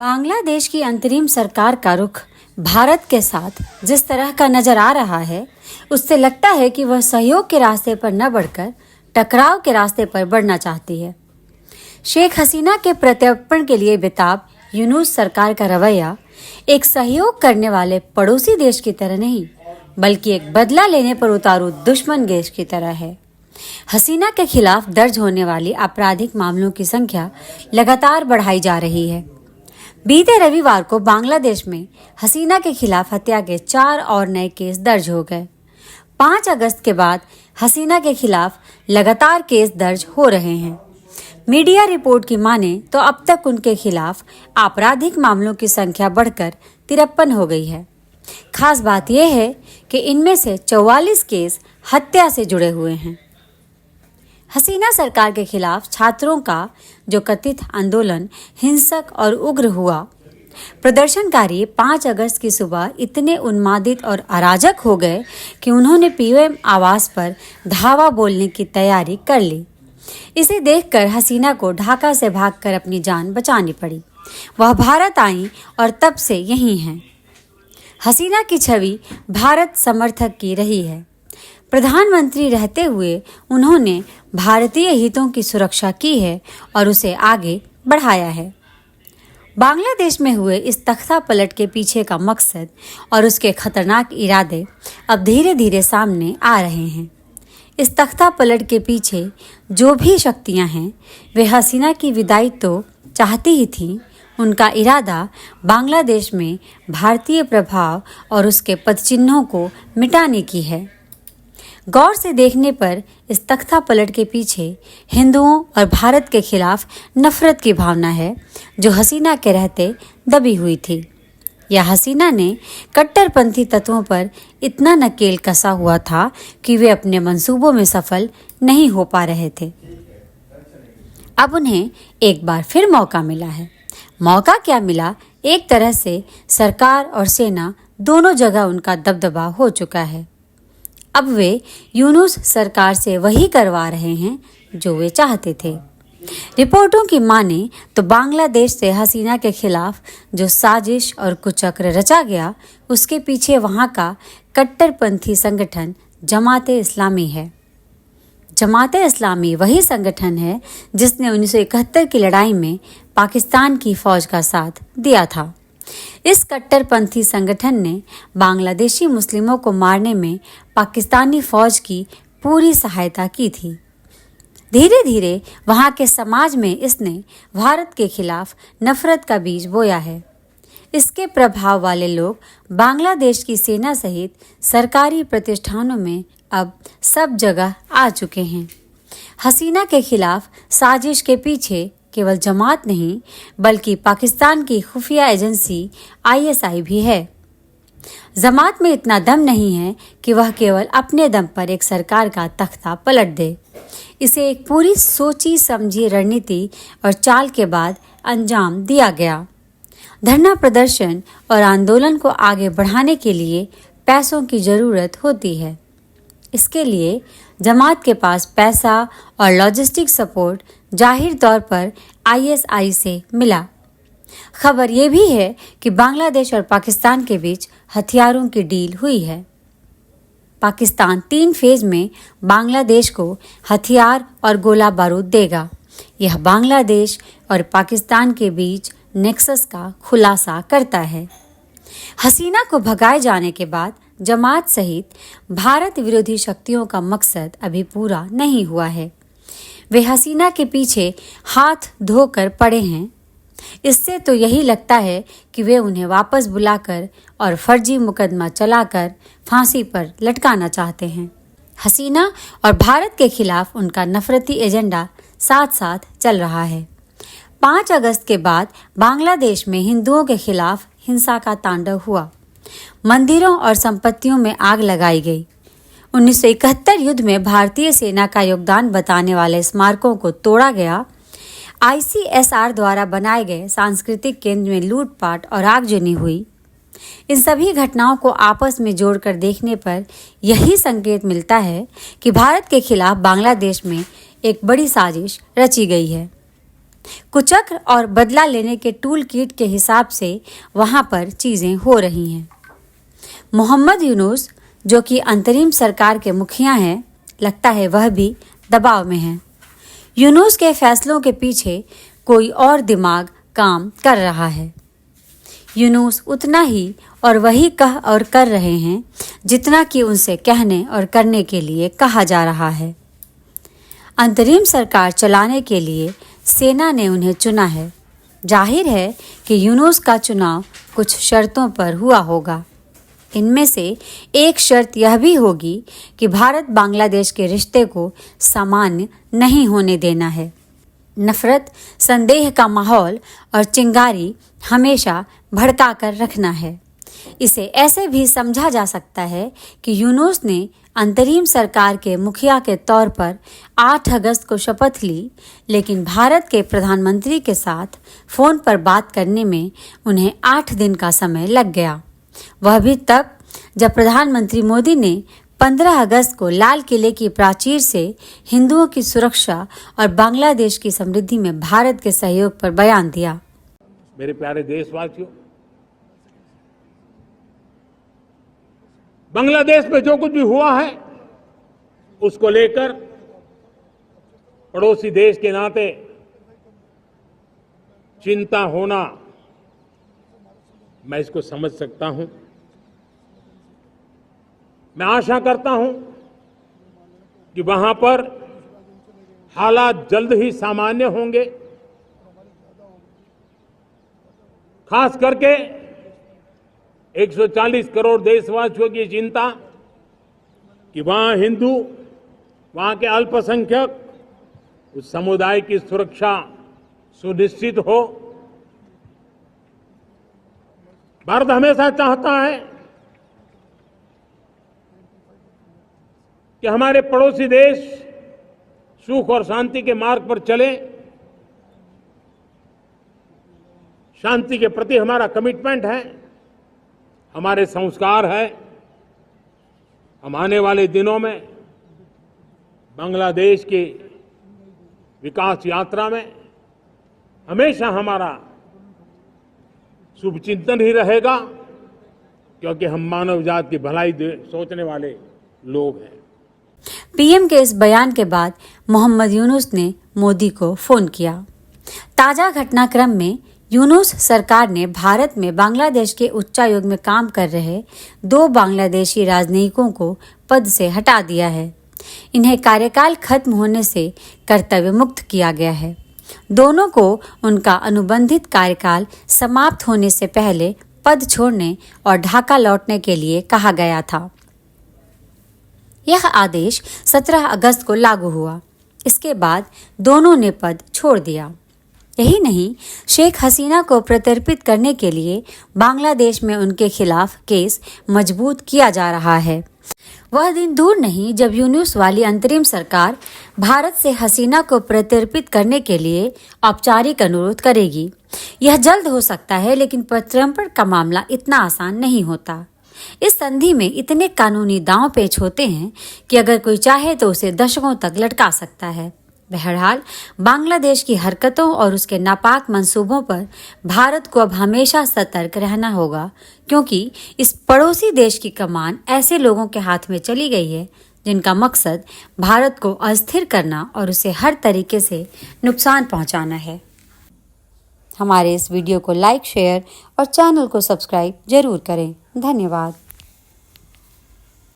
बांग्लादेश की अंतरिम सरकार का रुख भारत के साथ जिस तरह का नजर आ रहा है, उससे लगता है कि वह सहयोग के रास्ते पर न बढ़कर टकराव के रास्ते पर बढ़ना चाहती है। शेख हसीना के प्रत्यर्पण के लिए बेताब यूनुस सरकार का रवैया एक सहयोग करने वाले पड़ोसी देश की तरह नहीं, बल्कि एक बदला लेने पर उतारू दुश्मन देश की तरह है। हसीना के खिलाफ दर्ज होने वाली आपराधिक मामलों की संख्या लगातार बढ़ाई जा रही है। बीते रविवार को बांग्लादेश में हसीना के खिलाफ हत्या के 4 और नए केस दर्ज हो गए। 5 अगस्त के बाद हसीना के खिलाफ लगातार केस दर्ज हो रहे हैं। मीडिया रिपोर्ट की माने तो अब तक उनके खिलाफ आपराधिक मामलों की संख्या बढ़कर 53 हो गई है। खास बात यह है कि इनमें से 44 केस हत्या से जुड़े हुए हैं। हसीना सरकार के खिलाफ छात्रों का जो कथित आंदोलन हिंसक और उग्र हुआ, प्रदर्शनकारी 5 अगस्त की सुबह इतने उन्मादित और अराजक हो गए कि उन्होंने पीओएम आवास पर धावा बोलने की तैयारी कर ली। इसे देखकर हसीना को ढाका से भागकर अपनी जान बचानी पड़ी। वह भारत आई और तब से यहीं हैं। हसीना की छवि भारत समर्थक की रही है। प्रधानमंत्री रहते हुए उन्होंने भारतीय हितों की सुरक्षा की है और उसे आगे बढ़ाया है। बांग्लादेश में हुए इस तख्ता पलट के पीछे का मकसद और उसके खतरनाक इरादे अब धीरे धीरे सामने आ रहे हैं। इस तख्ता पलट के पीछे जो भी शक्तियां हैं, वे हसीना की विदाई तो चाहती ही थीं। उनका इरादा बांग्लादेश में भारतीय प्रभाव और उसके पदचिन्हों को मिटाने की है। गौर से देखने पर इस तख्ता पलट के पीछे हिंदुओं और भारत के खिलाफ नफरत की भावना है, जो हसीना के रहते दबी हुई थी। या हसीना ने कट्टरपंथी तत्वों पर इतना नकेल कसा हुआ था कि वे अपने मंसूबों में सफल नहीं हो पा रहे थे। अब उन्हें एक बार फिर मौका मिला है। मौका क्या मिला, एक तरह से सरकार और सेना दोनों जगह उनका दबदबा हो चुका है। अब वे यूनुस सरकार से वही करवा रहे हैं जो वे चाहते थे। रिपोर्टों की माने तो बांग्लादेश से हसीना के खिलाफ जो साजिश और कुचक्र रचा गया, उसके पीछे वहां का कट्टरपंथी संगठन जमाते इस्लामी है। जमाते इस्लामी वही संगठन है जिसने 1971 की लड़ाई में पाकिस्तान की फौज का साथ दिया था। इस कट्टरपंथी संगठन ने बांग्लादेशी मुस्लिमों को मारने में पाकिस्तानी फौज की पूरी सहायता की थी। धीरे धीरे वहां के समाज में इसने भारत के खिलाफ नफरत का बीज बोया है। इसके प्रभाव वाले लोग बांग्लादेश की सेना सहित सरकारी प्रतिष्ठानों में अब सब जगह आ चुके हैं। हसीना के खिलाफ साजिश के पीछे केवल जमात नहीं, बल्कि पाकिस्तान की खुफिया एजेंसी आईएसआई भी है। जमात में इतना दम नहीं है कि वह केवल अपने दम पर एक सरकार का तख्ता पलट दे। इसे एक पूरी सोची समझी रणनीति और चाल के बाद अंजाम दिया गया। धरना प्रदर्शन और आंदोलन को आगे बढ़ाने के लिए पैसों की जरूरत होती है। इसके लिए जमात के पास पैसा और लॉजिस्टिक सपोर्ट जाहिर तौर पर आईएसआई से मिला। खबर ये भी है कि बांग्लादेश और पाकिस्तान के बीच हथियारों की डील हुई है। पाकिस्तान 3 फेज में बांग्लादेश को हथियार और गोला बारूद देगा। यह बांग्लादेश और पाकिस्तान के बीच नेक्सस का खुलासा करता है। हसीना को भगाए जाने के बाद जमात सहित भारत विरोधी शक्तियों का मकसद अभी पूरा नहीं हुआ है। वे हसीना के पीछे हाथ धोकर पड़े हैं। इससे तो यही लगता है कि वे उन्हें वापस बुलाकर और फर्जी मुकदमा चलाकर फांसी पर लटकाना चाहते हैं। हसीना और भारत के खिलाफ उनका नफरती एजेंडा साथ साथ चल रहा है। 5 अगस्त के बाद बांग्लादेश में हिंदुओं के खिलाफ हिंसा का तांडव हुआ। मंदिरों और संपत्तियों में आग लगाई गई। 1971 युद्ध में भारतीय सेना का योगदान बताने वाले स्मारकों को तोड़ा गया। आईसीएसआर द्वारा बनाए गए सांस्कृतिक केंद्र में लूटपाट और आगजनी हुई। इन सभी घटनाओं को आपस में जोड़कर देखने पर यही संकेत मिलता है कि भारत के खिलाफ बांग्लादेश में एक बड़ी साजिश रची गई है। कुचक्र और बदला लेने के टूल किट के हिसाब से वहां पर चीजें हो रही हैं। मोहम्मद यूनुस, जो कि अंतरिम सरकार के मुखिया हैं, लगता है वह भी दबाव में हैं। यूनुस के फैसलों के पीछे कोई और दिमाग काम कर रहा है। यूनुस उतना ही और वही कह और कर रहे हैं जितना कि उनसे कहने और करने के लिए कहा जा रहा है। अंतरिम सरकार चलाने के लिए सेना ने उन्हें चुना है। जाहिर है कि यूनुस का चुनाव कुछ शर्तों पर हुआ होगा। इनमें से एक शर्त यह भी होगी कि भारत बांग्लादेश के रिश्ते को सामान्य नहीं होने देना है। नफरत, संदेह का माहौल और चिंगारी हमेशा भड़का कर रखना है। इसे ऐसे भी समझा जा सकता है कि यूनुस ने अंतरिम सरकार के मुखिया के तौर पर 8 अगस्त को शपथ ली, लेकिन भारत के प्रधानमंत्री के साथ फोन पर बात करने में उन्हें 8 दिन का समय लग गया। वह भी तब जब प्रधानमंत्री मोदी ने 15 अगस्त को लाल किले की प्राचीर से हिंदुओं की सुरक्षा और बांग्लादेश की समृद्धि में भारत के सहयोग पर बयान दिया। मेरे प्यारे देशवासियों, बांग्लादेश में जो कुछ भी हुआ है उसको लेकर पड़ोसी देश के नाते चिंता होना, मैं इसको समझ सकता हूं। मैं आशा करता हूं कि वहां पर हालात जल्द ही सामान्य होंगे। खास करके 140 करोड़ देशवासियों की चिंता कि वहां हिंदू, वहां के अल्पसंख्यक, उस समुदाय की सुरक्षा सुनिश्चित हो। भारत हमेशा चाहता है कि हमारे पड़ोसी देश सुख और शांति के मार्ग पर चले। शांति के प्रति हमारा कमिटमेंट है, हमारे संस्कार है। हम आने वाले दिनों में बांग्लादेश की विकास यात्रा में हमेशा हमारा शुभचिंतन ही रहेगा, क्योंकि हम मानव जाति की भलाई सोचने वाले लोग हैं। पीएम के इस बयान के बाद मोहम्मद यूनुस ने मोदी को फोन किया। ताजा घटनाक्रम में यूनुस सरकार ने भारत में बांग्लादेश के उच्चायोग में काम कर रहे 2 बांग्लादेशी राजनयिकों को पद से हटा दिया है। इन्हें कार्यकाल खत्म होने से कर्तव्य मुक्त किया गया है। दोनों को उनका अनुबंधित कार्यकाल समाप्त होने से पहले पद छोड़ने और ढाका लौटने के लिए कहा गया था। यह आदेश 17 अगस्त को लागू हुआ। इसके बाद दोनों ने पद छोड़ दिया। यही नहीं, शेख हसीना को प्रत्यर्पित करने के लिए बांग्लादेश में उनके खिलाफ केस मजबूत किया जा रहा है। वह दिन दूर नहीं जब यूनुस वाली अंतरिम सरकार भारत से हसीना को प्रत्यर्पित करने के लिए औपचारिक अनुरोध करेगी। यह जल्द हो सकता है, लेकिन प्रत्यर्पण का मामला इतना आसान नहीं होता। इस संधि में इतने कानूनी दांव पेच होते हैं कि अगर कोई चाहे तो उसे दशकों तक लटका सकता है। बहरहाल, बांग्लादेश की हरकतों और उसके नापाक मंसूबों पर भारत को अब हमेशा सतर्क रहना होगा, क्योंकि इस पड़ोसी देश की कमान ऐसे लोगों के हाथ में चली गई है जिनका मकसद भारत को अस्थिर करना और उसे हर तरीके से नुकसान पहुंचाना है। हमारे इस वीडियो को लाइक, शेयर और चैनल को सब्सक्राइब जरूर करें। धन्यवाद।